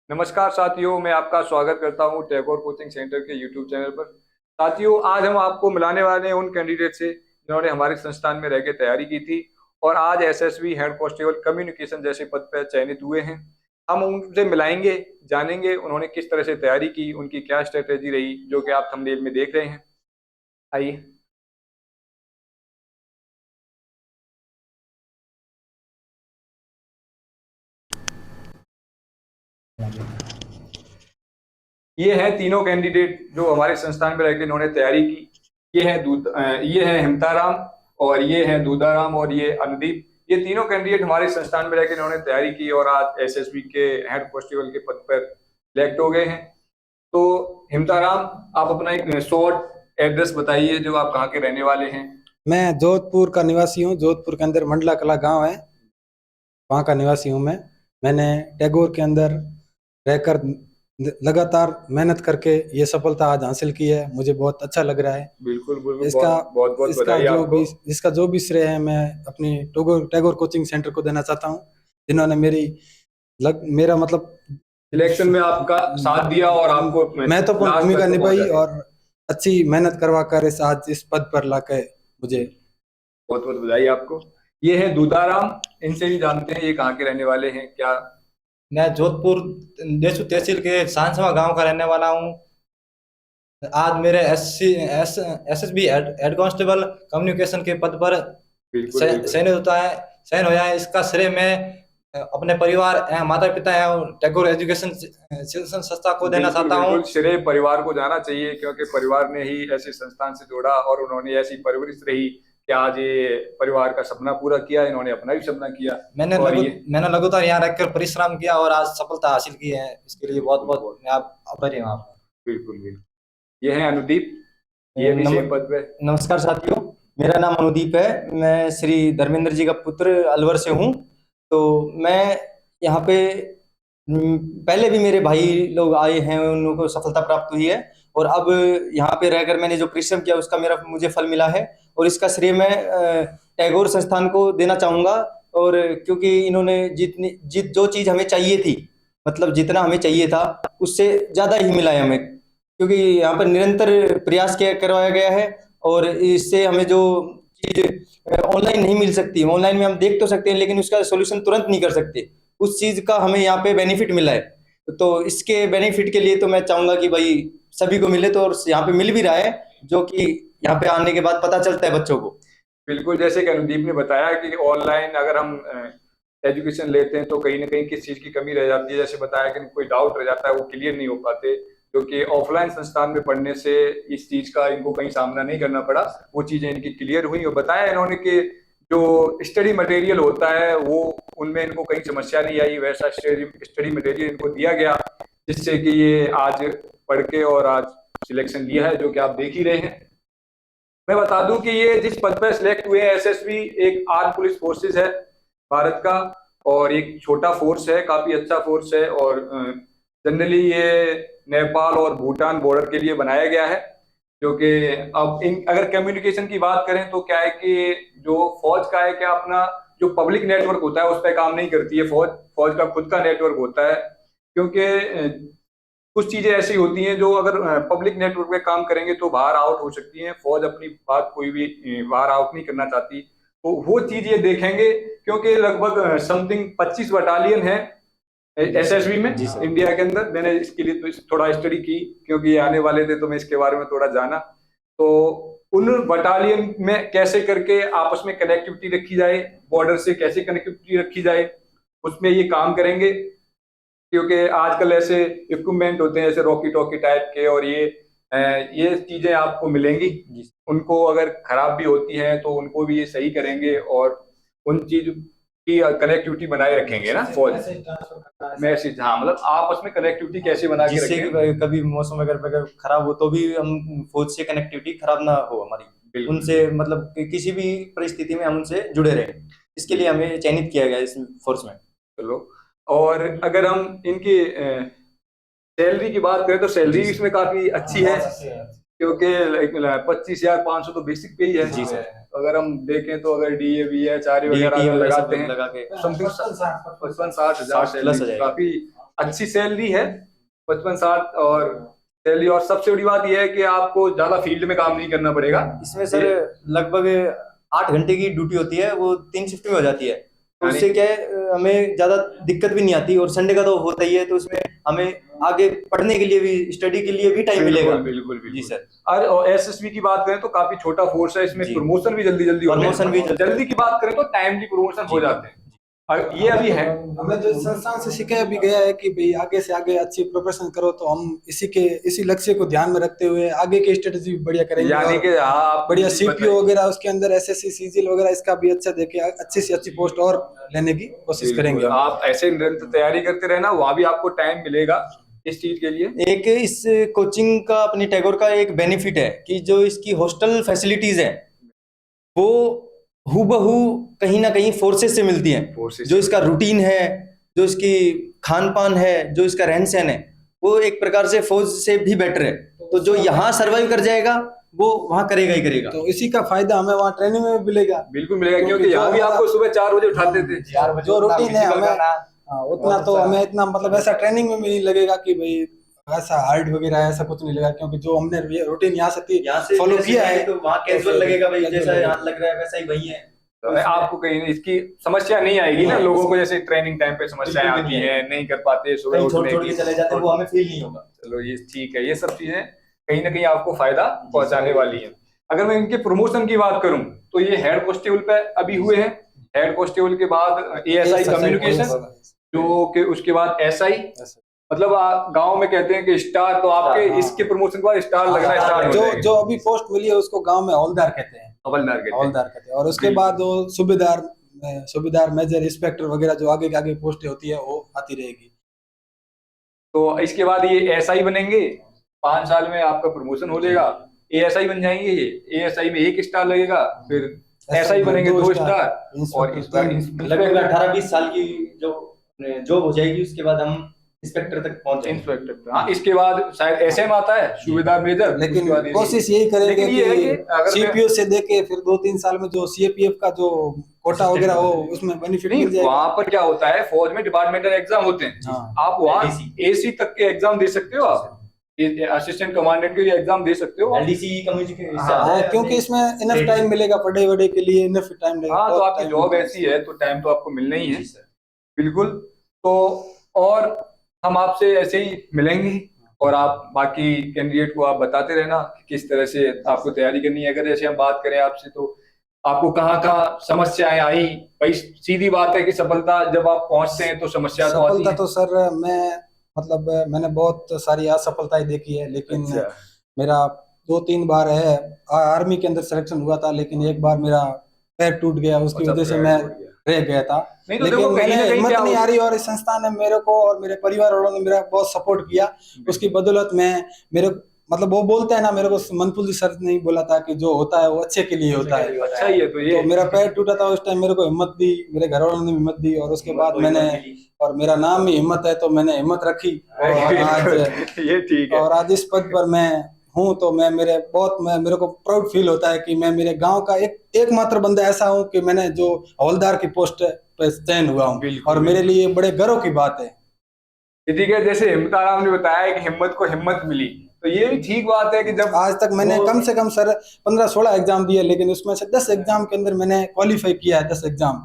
नमस्कार साथियों, मैं आपका स्वागत करता हूं टैगोर कोचिंग सेंटर के यूट्यूब चैनल पर। साथियों, आज हम आपको मिलाने वाले हैं उन कैंडिडेट से जिन्होंने हमारे संस्थान में रह के तैयारी की थी और आज एसएसबी हेड कांस्टेबल कम्युनिकेशन जैसे पद पर चयनित हुए हैं। हम उनसे मिलाएंगे, जानेंगे उन्होंने किस तरह से तैयारी की, उनकी क्या स्ट्रेटेजी रही, जो कि आप थंबनेल में देख रहे हैं। आइए। ये हैं तीनों कैंडिडेट जो हमारे संस्थान में रहकर इन्होंने तैयारी की। ये है हिमताराम, और ये है दूधाराम, और ये अनुदीप। ये तीनों कैंडिडेट हमारे संस्थान में रहकर इन्होंने तैयारी की और आज एसएसबी के हेड कांस्टेबल के पद पर सिलेक्ट हो गए हैं। तो हिमताराम, आप अपना एक शॉर्ट एड्रेस बताइए, जो आप कहाँ के रहने वाले हैं। मैं जोधपुर का निवासी हूँ। जोधपुर के अंदर मंडला कला गांव है, वहाँ का निवासी हूँ मैं। मैंने टैगोर के अंदर रहकर लगातार मेहनत करके ये सफलता आज हासिल की है। मुझे बहुत अच्छा लग रगा है। बिल्कुल बिल्कुल, इसका बहुत बहुत बहुत इसका बधाई जो आपको। भी इसका जो भी श्रेय है मैं अपनी टैगोर टैगोर कोचिंग सेंटर को देना चाहता हूँ, जिन्होंने मेरा मतलब सिलेक्शन में आपका साथ दिया और आपको महत्वपूर्ण लास्ट भूमिका तक तो निभाई पहुंचाया। और अच्छी मेहनत करवा कर आज इस पद पर लाकर मुझे। बहुत बहुत बधाई आपको। ये है दूधाराम, इनसे भी जानते हैं ये कहाँ के रहने वाले हैं क्या। मैं जोधपुर देसू तहसील के सांसवा गांव का रहने वाला हूं। आज मेरे एसएसबी हेड कांस्टेबल कम्युनिकेशन के पद पर बिल्कुल बिल्कुल। चयन होया है। इसका श्रेय मैं अपने परिवार माता पिता एवं टैगोर एजुकेशन शिक्षण संस्था को देना बिल्कुल चाहता हूं। बिल्कुल, श्रेय परिवार को जाना चाहिए, क्योंकि परिवार ने ही ऐसे संस्थान से जोड़ा और उन्होंने ऐसी परवरिश रही कि आज ये परिवार का सपना पूरा किया, इन्होंने अपना भी सपना किया। और ये मैंने लगातार यहाँ रहकर परिश्रम किया और आज सफलता हासिल की है। इसके लिए बहुत बिल्कुल बहुत बहुत मैं आप आभारी हूँ आपका। बिल्कुल बिल्कुल। ये है अनुदीप, ये भी नम, सेम पद पे। नमस्कार साथियों, मेरा नाम अनुदीप है। मैं श्री धर्मेंद्र जी का पुत्र अलवर से हूँ। तो मैं यहाँ पे पहले भी मेरे भाई लोग आए हैं, उन लोगों को सफलता प्राप्त हुई है। और अब यहाँ पे रहकर मैंने जो परिश्रम किया उसका मुझे फल मिला है। और इसका श्रेय मैं टैगोर संस्थान को देना चाहूँगा। और क्योंकि इन्होंने जो चीज़ हमें चाहिए थी, मतलब जितना हमें चाहिए था उससे ज़्यादा ही मिला है हमें, क्योंकि यहाँ पर निरंतर प्रयास किया करवाया गया है। और इससे हमें जो चीज ऑनलाइन नहीं मिल सकती, ऑनलाइन में हम देख तो सकते हैं लेकिन उसका सोल्यूशन तुरंत नहीं कर सकते, उस चीज का हमें यहाँ पे बेनिफिट मिला है। तो इसके बेनिफिट के लिए तो मैं चाहूंगा कि भाई सभी को मिले, तो और यहाँ पे मिल भी रहा है, जो कि यहाँ पे आने के बाद पता चलता है बच्चों को। बिल्कुल, जैसे कि अनुदीप ने बताया कि ऑनलाइन अगर हम एजुकेशन लेते हैं तो कहीं ना कहीं किस चीज़ की कमी रह जाती है। जैसे बताया कि कोई डाउट रह जाता है, वो क्लियर नहीं हो पाते, क्योंकि ऑफलाइन संस्थान में पढ़ने से इस चीज़ का इनको कहीं सामना नहीं करना पड़ा। वो चीज़ें इनकी क्लियर हुई और बताया इन्होंने कि जो स्टडी मटेरियल होता है वो उनमें इनको कहीं समस्या नहीं आई, वैसा स्टडी मटेरियल इनको दिया गया, जिससे कि ये आज पढ़ के और आज सिलेक्शन लिया है, जो कि आप देख ही रहे हैं। मैं बता दूं कि ये जिस पद पर सिलेक्ट हुए हैं, एसएसबी एक आर्म पुलिस फोर्सेस है भारत का, और एक छोटा फोर्स है, काफी अच्छा फोर्स है। और जनरली ये नेपाल और भूटान बॉर्डर के लिए बनाया गया है। जो कि अब इन अगर कम्युनिकेशन की बात करें तो क्या है कि जो फौज का है, क्या अपना जो पब्लिक नेटवर्क होता है उस पर काम नहीं करती है फौज। फौज का खुद का नेटवर्क होता है, क्योंकि कुछ चीजें ऐसी होती हैं जो अगर पब्लिक नेटवर्क पे काम करेंगे तो बाहर आउट हो सकती हैं। फौज अपनी बात कोई भी बाहर आउट नहीं करना चाहती, तो वो चीज ये देखेंगे, क्योंकि लगभग समथिंग 25 बटालियन है एसएसबी में जी सर। इंडिया के अंदर। मैंने इसके लिए तो थोड़ा स्टडी की, क्योंकि ये आने वाले थे तो मैं इसके बारे में थोड़ा जाना। तो उन बटालियन में कैसे करके आपस में कनेक्टिविटी रखी जाए, बॉर्डर से कैसे कनेक्टिविटी रखी जाए, उसमें ये काम करेंगे। क्योंकि आजकल ऐसे इक्विपमेंट होते हैं, ऐसे रॉकी टॉकी टाइप के, और ये चीजें आपको मिलेंगी। उनको अगर खराब भी होती हैं तो उनको भी ये सही करेंगे, और उन चीज की कनेक्टिविटी बनाए रखेंगे ना फौज। मैसेज, हाँ, मतलब आपस में कनेक्टिविटी कैसे बना के जिससे कि रखें। कभी मौसम अगर खराब हो तो भी हम फौज से कनेक्टिविटी खराब ना हो हमारी, बिल्कुल उनसे मतलब किसी भी परिस्थिति में हम उनसे जुड़े रहे। इसके लिए हमें चयनित किया गया इस फोर्स में। चलो। और अगर हम इनकी सैलरी की बात करें तो सैलरी जी इसमें काफी अच्छी है, क्योंकि 25,500 तो बेसिक पे ही है। जी सर। अगर हम देखें तो अगर डीए भी है, चारे वगैरह डीटी अगर वगैरह सब लगाते हैं, लगा के समथिंग 55-60 हजार 60+ सैलरी हो जाएगा। काफी अच्छी सैलरी है 55-60 और सैलरी, और सबसे बड़ी बात यह है कि आपको ज्यादा फील्ड में काम नहीं करना पड़ेगा। इसमें सर लगभग 8 घंटे की ड्यूटी होती है, वो 3 शिफ्ट में हो जाती है, तो उससे क्या है हमें ज्यादा दिक्कत भी नहीं आती, और संडे का तो होता ही है, तो उसमें हमें आगे पढ़ने के लिए भी, स्टडी के लिए भी टाइम मिलेगा। बिल्कुल जी सर। और एसएसबी की बात करें तो काफी छोटा फोर्स है, इसमें जी। प्रमोशन भी जल्दी जल्दी होते हैं। प्रमोशन भी जल्दी की बात करें तो टाइमली प्रमोशन हो जाते हैं। और ये अभी है, हमें जो संस्थान से सिखाया भी गया है कि भाई आगे से आगे अच्छी प्रोफेशन करो, तो हम इसी लक्ष्य को ध्यान में रखते हुए आगे की स्ट्रेटेजी बढ़िया करेंगे। यानी कि आप बढ़िया सीपीओ वगैरह उसके अंदर एसएससी सीजीएल वगैरह इसका भी अच्छा देके अच्छी से अच्छी पोस्ट और लेने की कोशिश करेंगे। आप ऐसे निरंतर तैयारी करते रहना, वहां भी आपको टाइम मिलेगा इस चीज के लिए। एक इस कोचिंग का, अपनी टैगोर का एक बेनिफिट है कि जो इसकी हॉस्टल फैसिलिटीज है वो हूबहू कहीं ना कहीं फोर्सेस से मिलती हैं। जो इसका रूटीन है, जो इसकी खान पान है, जो इसका रहन सहन है, वो एक प्रकार से फौज से भी बेटर है। तो जो यहाँ सर्वाइव कर जाएगा वो वहाँ करेगा ही करेगा। तो इसी का फायदा हमें वहाँ ट्रेनिंग में भी मिलेगा। बिल्कुल मिलेगा, क्योंकि यहाँ भी आपको सुबह 4 बजे उठाते थे। जो रूटीन है हमें उतना तो हमें इतना मतलब ऐसा ट्रेनिंग में भी नहीं लगेगा कि भाई ऐसा हार्ड वगैरह ऐसा कुछ नहीं लगा, क्योंकि जो हमने रूटीन यहाँ से फॉलो किया है तो वहाँ कैजुअल लगेगा भाई, जैसा यहाँ लग रहा है वैसा ही वही है। तो आपको कहीं इसकी समस्या नहीं आएगी ना, लोगों को जैसे ट्रेनिंग टाइम पे समस्याएं आती है, नहीं कर पाते सुबह छोड़ उठने के चले जाते हैं, वो हमें फील नहीं होगा। चलो ये ठीक है, ये सब चीजें कहीं ना कहीं आपको फायदा पहुंचाने वाली है। अगर मैं इनके प्रमोशन की बात करूं तो ये हेड कांस्टेबल पे अभी हुए हैं। हेड कांस्टेबल के बाद एएसआई कम्युनिकेशन, जो कि उसके बाद एसआई, मतलब गांव में कहते हैं कि स्टार, तो आपके इसके प्रमोशन के बाद स्टार लगना स्टार्ट हो जाएगा। जो अभी पोस्ट मिली है उसको गांव में हवलदार कहते हैं। हवलदार कहते हैं। और उसके बाद वो सूबेदार मेजर इंस्पेक्टर वगैरह जो आगे पोस्ट होती है वो आती रहेगी। तो इसके बाद ये एसआई बनेंगे, 5 साल में आपका प्रमोशन हो जाएगा, एएसआई बन जाएंगे। ये एएसआई में 1 स्टार लगेगा, फिर एसआई बनेंगे 2 स्टार, और इस बार लगभग 18-20 साल की जो जॉब हो जाएगी, उसके बाद हम इंस्पेक्टर तक पहुंचे। इंस्पेक्टर, हाँ, इसके बाद शायद एसएम आता है, सूबेदार मेजर। लेकिन कोशिश यही करेंगे कि सीपीओ से देके फिर 2-3 साल में जो सीएपीएफ का जो कोटा वगैरह हो उसमें बेनिफिट मिल जाएगा। वहां पर क्या होता है, फौज में डिपार्टमेंटल एग्जाम होते हैं, आप वहाँ एसी तक के एग्जाम दे सकते हो, आप असिस्टेंट कमांडेंट के लिए एग्जाम दे सकते हो। एलडीसी कम्युनिकेशन, क्योंकि इसमें इनफ टाइम मिलेगा, पढ़े वढ़े के लिए इनफ टाइम मिलेगा। हाँ, तो आपकी जॉब ऐसी है तो टाइम तो आपको मिलना ही है। बिल्कुल। तो और हम आपसे ऐसे ही मिलेंगे, और आप बाकी कैंडिडेट को आप बताते रहना कि किस तरह से आपको तैयारी करनी है। अगर जैसे हम बात करें आपसे तो आपको कहाँ कहाँ समस्याएं आई, भाई सीधी बात है कि सफलता जब आप पहुंचते हैं तो समस्या तो आती है। तो सर मैंने बहुत सारी असफलताएं देखी है, लेकिन मेरा 2-3 बार है आर्मी के अंदर सिलेक्शन हुआ था, लेकिन एक बार मेरा पैर टूट गया, उसकी वजह से मैं रह गया था। लेकिन मैंने हिम्मत नहीं हारी, और इस संस्थान ने मेरे को और मेरे परिवार वालों ने मेरा बहुत सपोर्ट किया। उसकी बदौलत मेरे मतलब वो बोलते हैं ना, मेरे को मनपुल जी सर ने बोला था कि जो होता है वो अच्छे के लिए होता है। अच्छा ही है। तो मेरा पैर टूटा था, उस टाइम मेरे को हिम्मत दी, मेरे घर वालों ने हिम्मत दी, और उसके बाद मैंने, और मेरा नाम ही हिम्मत है तो मैंने हिम्मत रखी, और आज ये ठीक है। और आज इस पद पर मैं हूँ, तो मेरे को प्राउड फील होता है कि मैं मेरे गांव का एकमात्र बंदा ऐसा हूँ कि मैंने जो हवलदार की पोस्ट पे चयन हुआ हूँ, और मेरे लिए बड़े गर्व की बात है। ठीक है, जैसे हिम्मत आराम ने बताया कि हिम्मत को हिम्मत मिली, तो ये भी ठीक बात है कि जब आज तक मैंने कम से कम सर 15-16 एग्जाम दिए, लेकिन उसमें से 10 एग्जाम के अंदर मैंने क्वालिफाई किया है, 10 एग्जाम,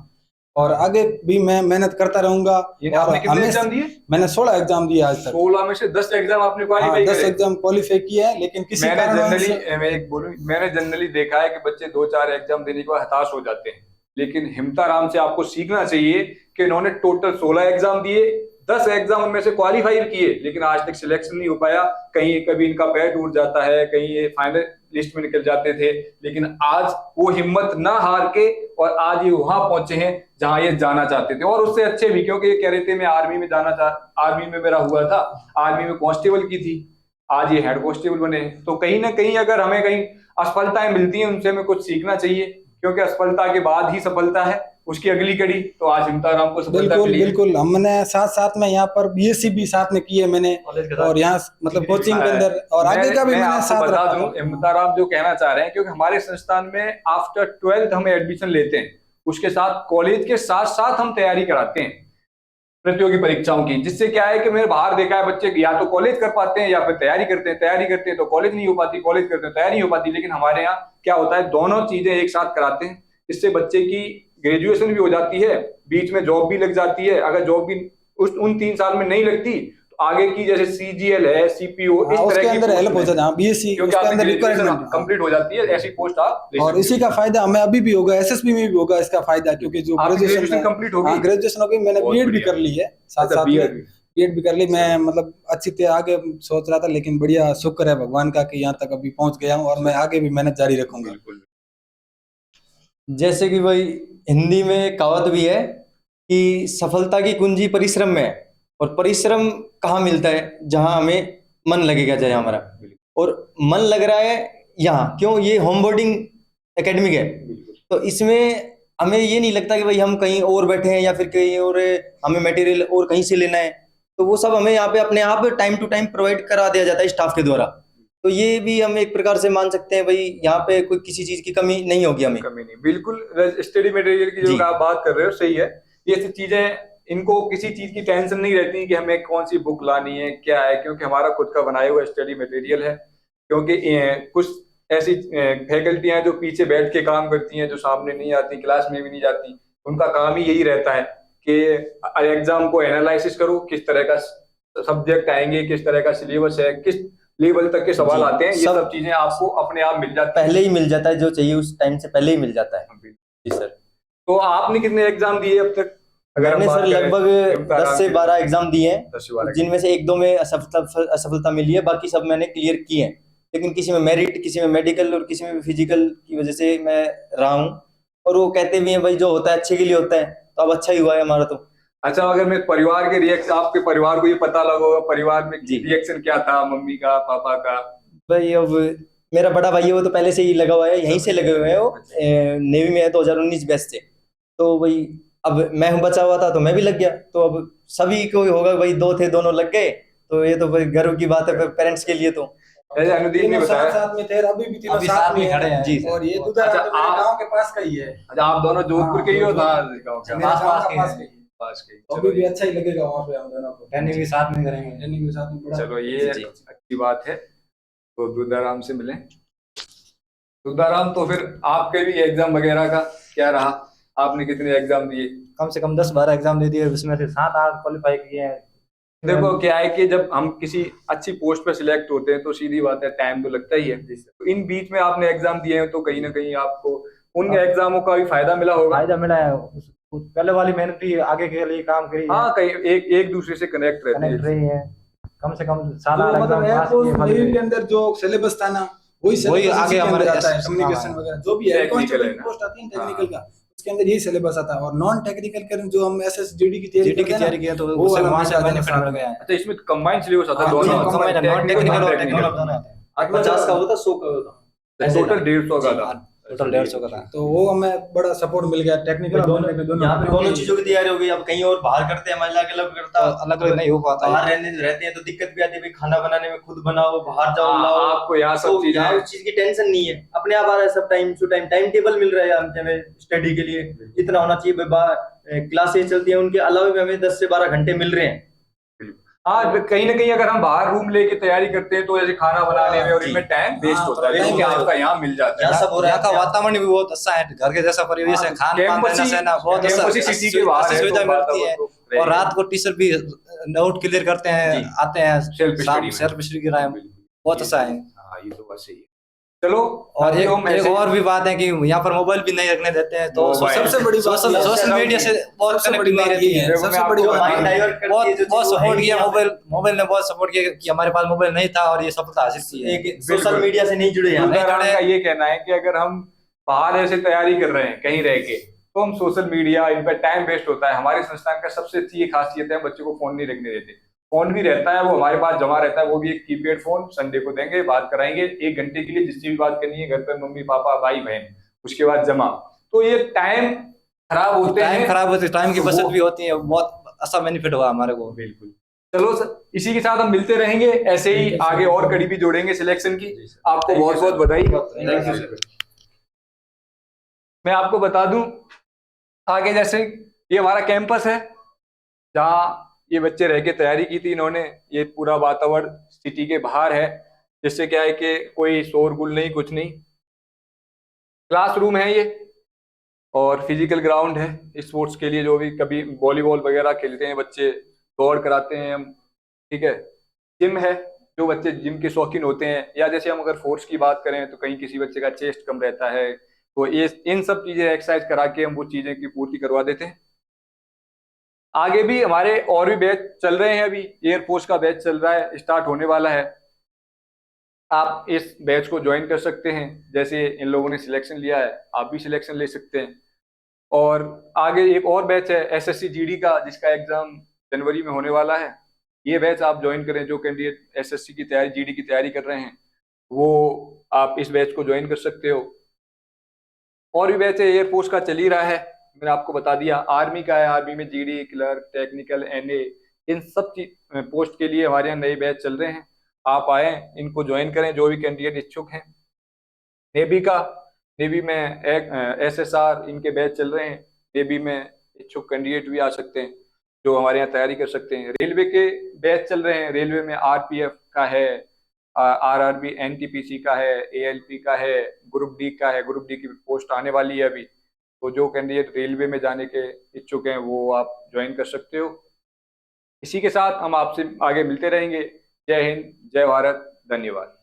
और आगे भी मैं मेहनत करता रहूंगा। आपने कितने एग्जाम दिए? मैंने 16 एग्जाम दिए आज तक। 16 में से 10 एग्जाम आपने क्वालिफाई किए? 10 एग्जाम क्वालिफाई किए हैं, लेकिन किसी मैंने जनरली देखा है कि बच्चे 2-4 एग्जाम देने के बाद हताश हो जाते हैं, लेकिन हिम्मताराम से आपको सीखना चाहिए कि इन्होंने टोटल 16 एग्जाम दिए, 10 एग्जाम उनमें से क्वालिफाई किए, लेकिन आज तक सिलेक्शन नहीं हो पाया। कहीं कभी इनका पैर टूट जाता है, कहीं ये फाइनल लिस्ट में निकल जाते थे, लेकिन आज वो हिम्मत ना हार के और आज ये वहां पहुंचे हैं जहां ये जाना चाहते थे, और उससे अच्छे भी, क्योंकि ये कह रहे थे मैं आर्मी में आर्मी में मेरा हुआ था, आर्मी में कांस्टेबल की थी, आज ये हेड कांस्टेबल बने। तो कहीं ना कहीं अगर हमें कहीं असफलताएं मिलती हैं उनसे हमें कुछ सीखना चाहिए, क्योंकि असफलता के बाद ही सफलता है, उसकी अगली कड़ी। तो आज हिम्मताराम को सफलता मिली। बिल्कुल हमने साथ में यहाँ पर बीएससी भी साथ में की है मैंने, और यहाँ मतलब कोचिंग के अंदर, और आगे का भी मैंने साथ बता दूं, हिम्मताराम जो कहना चाह रहे हैं, क्योंकि हमारे संस्थान में आफ्टर 12th हमें एडमिशन लेते हैं, उसके साथ कॉलेज के साथ साथ हम तैयारी कराते हैं। प्रतियोगी परीक्षाओं की, जिससे क्या है कि मैंने बाहर देखा है बच्चे या तो कॉलेज कर पाते हैं या फिर तैयारी करते हैं तो कॉलेज नहीं हो पाती, कॉलेज करते हैं तैयारी नहीं हो पाती। लेकिन हमारे यहाँ क्या होता है, दोनों चीजें एक साथ कराते हैं, इससे बच्चे की ग्रेजुएशन भी हो जाती है, बीच में जॉब भी लग जाती है। अगर जॉब भी उन 3 साल में नहीं लगती तो आगे की जैसे CGL है, CPO, इस तरह उसके की अंदर हेल्प हो जाता है। BSc क्योंकि उसके आपकी अंदर ग्रेजुएशन रिक्वायरमेंट कंप्लीट हो जाती है, ऐसी पोस्ट आप ले और सकते इसी हो। का फायदा हमें अभी भी होगा, SSB में भी होगा इसका फायदा, क्योंकि जो आपकी ग्रेजुएशन ग्रेजुएशन कंप्लीट हो गई? हाँ ग्रेजुएशन हो गई, मैंने बहुत बीएड भी बढ़िया। कर ली है साथ अच्छा, साथ में बीएड भी। बीएड भी कर ली मैं, मतलब अच्छी तरह आगे सोच रहा था, लेकिन बढ़िया शुक्र है भगवान का कि यहाँ तक अभी पहुंच गया हूँ, और मैं आगे भी मेहनत जारी रखूंगा। बिल्कुल। जैसे कि भाई हिंदी में कहावत भी है कि सफलता की कुंजी परिश्रम में है, और परिश्रम कहाँ मिलता है, जहां हमें मन लगेगा जाए हमारा, और मन लग रहा है यहाँ, क्यों, ये होम बोर्डिंग एकेडमिक है, तो इसमें हमें ये नहीं लगता कि भाई हम कहीं और बैठे हैं या फिर कहीं और हमें मटेरियल और कहीं से लेना है, तो वो सब हमें यहाँ पे अपने आप टाइम टू टाइम प्रोवाइड करा दिया जाता है स्टाफ के द्वारा। तो ये भी हम एक प्रकार से मान सकते हैं भाई यहाँ पे कोई किसी चीज की कमी नहीं होगी हमें। कमी नहीं, बिल्कुल। स्टडी मटेरियल की जी। जो आप बात कर रहे हो सही है। ये सब चीजें, इनको किसी चीज की टेंशन नहीं रहती कि हमें कौन सी बुक लानी है क्या है, क्योंकि हमारा खुद का बनाया हुआ स्टडी मटेरियल है। क्योंकि कुछ ऐसी फैकल्टियां हैं जो पीछे बैठ के काम करती हैं, जो सामने नहीं आती, क्लास में भी नहीं जाती, उनका काम ही यही रहता है कि एग्जाम को एनालिसिस करो, किस तरह का सब्जेक्ट आएंगे, किस तरह का सिलेबस है, किस लेवल तक के सवाल जी, आते हैं, ये सब सब चीजें आपको अपने आप मिल जाती पहले ही मिल जाता है, जो चाहिए उस टाइम से पहले ही मिल जाता है। हैं। जी सर। तो आपने कितने एग्जाम दिए अब तक? अगर हम मैंने बात सर करें लगभग संयुक्त 10 आराम से की, 12 एग्जाम दिए हैं, 10 से 12 जिनमें से एक दो में असफलता मिली है, बाकी सब मैंने क्लियर किए हैं। लेकिन किसी में मेरिट, किसी में मेडिकल और किसी में फिजिकल की वजह से मैं रहा हूँ, और वो कहते भी हैं भाई जो होता है अच्छे के लिए होता है, तो अब अच्छा ही हुआ है हमारा तो। अच्छा, अगर मैं परिवार के रिएक्शन, आपके परिवार को ये पता लगा होगा परिवार में जी। रिएक्शन क्या था, मम्मी का, पापा का? भाई अब मेरा बड़ा भाई है, वो तो पहले से ही लगा हुआ है, यहीं से लगे हुए हैं, वो नेवी में है 2019 बैच से, तो भाई अब मैं हूँ बचा हुआ था तो मैं भी लग गया, तो अब सभी को होगा भाई, दो थे दोनों लग गए, तो ये तो भाई गर्व की बात है पेरेंट्स के लिए। तो जैसे अनुदीप ने तीनों बताया, साथ में थे, अभी भी तीनों अभी साथ में खड़े हैं। जी जी। और ये दूसरा अच्छा, तो मेरे आप- गांव के पास का ही है। अच्छा आप दोनों जोधपुर के ही हो? हाँ, गाँव का मेरा गांव पास का के पास हैं। का ही है। पास के ही। तो चलो अभी भी अच्छा ही लगेगा वहाँ पे हम दोनों को, ट्रेनिंग भी साथ में करेंगे। ट्रेनिंग के साथ में बड़ा चलो ये जी। अच्छी बात है। तो दुदाराम से मिलें। दुदाराम, तो फिर आपके भी एग्जाम वगैरह का क्या रहा? आपने कितने एग्जाम दिए? कम से कम 10-12 एग्जाम दे दिए, उसमें से 7-8 क्वालिफाई किए हैं। देखो क्या है कि जब हम किसी अच्छी पोस्ट पर सिलेक्ट होते हैं तो सीधी बात है, टाइम तो लगता ही है। तो इन बीच में आपने एग्जाम दिए हैं तो कहीं ना कहीं आपको उन एग्जामों का भी फायदा मिला होगा। फायदा मिला है, पहले वाली मेहनत भी आगे के लिए काम करी है, हाँ, कहीं एक एक दूसरे से कनेक्ट रहते कनेक्ट हैं। रही है। कम से कम जो 7-8 मतलब एग्जाम पास एयरफोर्स किए, फल नेवी गए। के अंदर जो सिलेबस था ना, वही वही सिलेबस आगे आगे हमारे हमारे आता है, हाँ, कम्युनिकेशन हाँ। वगैरह जो भी है, Technical कांस्टेबल है की ना? पोस्ट आती है टेक्निकल का, उसके अंदर यही सिलेबस आता है। और नॉन टेक्निकल के जो हम SSGD की तैयारी जीडी की करते हैं तैयारी ना, किया तो वो उससे वाला वहां से मेरा बेनिफिट दोनों मिल गया है। अच्छा, इसमें कंबाइंड सिलेबस आता है, हाँ, दोनों दोनों आता है, combined, नॉन technical टेक्निकल और और टेक्निकल technical। दोनों आते हैं। 50 का होता, 100 का होता। ऐसे टोटल था। 150 का जी, था। टोटल 150 का था। तो वो हमें बड़ा सपोर्ट मिल गया टेक्निकल दोनों दोनों यहाँ पे दोनों क्योंकि चीजों की तैयारी हो गई। अब कहीं और बाहर करते हैं, महिला के अलग करता, तो अलग अलग नहीं हो पाता है। बाहर रहते हैं तो दिक्कत भी आती है भाई, खाना बनाने में खुद बनाओ, बाहर जाओ हाँ, लाओ, आपको यहाँ सब तो चीजें- यहाँ उस चीज की टेंशन नहीं है, अपने आप आ रहा है सब, time to time time table मिल रहा है हमें स्टडी के लिए, इतना होना चाहिए भाई। क्लासेस चलती है, उनके अलावा भी हमें 10 से 12 घंटे मिल रहे हैं। हाँ, कहीं ना कहीं अगर हम बाहर रूम लेके तैयारी करते हैं तो जैसे खाना बनाने में और इनमें टाइम वेस्ट हाँ, होता है, time लेकिन waste आपका यहाँ मिल जाता है। यहाँ सब हो रहा यहाँ का है। वातावरण भी बहुत अच्छा है, घर के जैसा परिवेश है, खान पान रहना सहना बहुत अच्छा, कैंपस सिटी के बाहर अच्छी है, सुविधा तो मिलती है। वातावरण और रात को टीचर भी नोट क्लियर करते हैं, जी। आते हैं सेल्फ स्टडी में। सेल्फ स्टडी की राय बहुत अच्छा है। हाँ, ये तो बात सही है। चलो, और अभी हम एक ऐसे- और भी बात है कि यहाँ पर मोबाइल भी नहीं रखने देते हैं, तो मोबाइल। सबसे बड़ी बात सोशल ये है, सोशल मीडिया से बहुत सबसे कनेक्ट बड़ी नहीं बात रहती ये है। है, देखो, सबसे मैं बड़ी आपको बात माइंड ये है। डाइवर्ट करती है, बहुत जो चीज बहुत वो है सपोर्ट ही किया नहीं। मोबाइल ने बहुत सपोर्ट किया कि हमारे पास मोबाइल नहीं था और ये सफलता हासिल की है। एक सोशल मीडिया से नहीं जुड़े यहाँ। दुर्गाराम का ये कहना है कि अगर हम बाहर ऐसे तैयारी कर रहे हैं कहीं रह के, तो हम सोशल मीडिया, इन पर टाइम वेस्ट होता है। हमारे संस्थान का सबसे अच्छी ये खासियत है, बच्चों को फोन नहीं रखने देते। फोन भी रहता है, वो हमारे पास जमा रहता है, वो भी एक कीपैड फोन, संडे को देंगे, बात कराएंगे 1 घंटे के लिए, जिससे भी बात करनी है घर पर, मम्मी पापा भाई बहन, उसके बाद जमा। तो ये टाइम खराब होते हैं, टाइम खराब होती है, टाइम की तो बचत वो- भी होती है, बहुत अच्छा बेनिफिट हुआ हमारे को। बिल्कुल। चलो सर, इसी के साथ हम मिलते रहेंगे, ऐसे ही आगे और कड़ी भी जोड़ेंगे सिलेक्शन की। आपको बहुत बहुत बधाई। Thank you, sir. मैं आपको बता दूं आगे, जैसे ये हमारा कैंपस है, जहाँ ये बच्चे रह के तैयारी की थी इन्होंने। ये पूरा वातावरण सिटी के बाहर है, जिससे क्या है कि कोई शोरगुल नहीं, कुछ नहीं। क्लासरूम है ये, और फिजिकल ग्राउंड है स्पोर्ट्स के लिए, जो भी कभी वॉलीबॉल वगैरह खेलते हैं बच्चे, दौड़ कराते हैं हम, ठीक है। जिम है, जो बच्चे जिम के शौकीन होते हैं, या जैसे हम अगर फोर्स की बात करें तो कहीं किसी बच्चे का चेस्ट कम रहता है, तो ये इन सब चीजें एक्सरसाइज करा के हम वो चीजें की पूर्ति करवा देते हैं। आगे भी हमारे और भी बैच चल रहे हैं, अभी एयरफोर्स का बैच चल रहा है, स्टार्ट होने वाला है। आप इस बैच को ज्वाइन कर सकते हैं, जैसे इन लोगों ने सिलेक्शन लिया है आप भी सिलेक्शन ले सकते हैं। और आगे एक और बैच है एसएससी जीडी का, जिसका एग्जाम जनवरी में होने वाला है। ये बैच आप ज्वाइन करें, जो कैंडिडेट एसएससी की तैयारी, जीडी की तैयारी कर रहे हैं, वो आप इस बैच को ज्वाइन कर सकते हो। और भी बैच है, एयरफोर्स का चल ही रहा है, मैंने आपको बता दिया। आर्मी का है, आर्मी में जीडी, क्लर्क, टेक्निकल, एनए, इन सब पोस्ट के लिए हमारे यहाँ नए बैच चल रहे हैं। आप आए, इनको ज्वाइन करें जो भी कैंडिडेट इच्छुक हैं। नेवी का, नेवी में एसएसआर, इनके बैच चल रहे हैं। नेवी में इच्छुक कैंडिडेट भी आ सकते हैं, जो हमारे यहाँ तैयारी कर सकते हैं। रेलवे के बैच चल रहे हैं, रेलवे में आरपीएफ का है, आरआरबी, एनटीपीसी का है, एएलपी का है, ग्रुप डी का है। ग्रुप डी की पोस्ट आने वाली है अभी, तो जो कैंडिडेट रेलवे में जाने के इच्छुक हैं वो आप ज्वाइन कर सकते हो। इसी के साथ हम आपसे आगे मिलते रहेंगे। जय हिंद, जय भारत, धन्यवाद।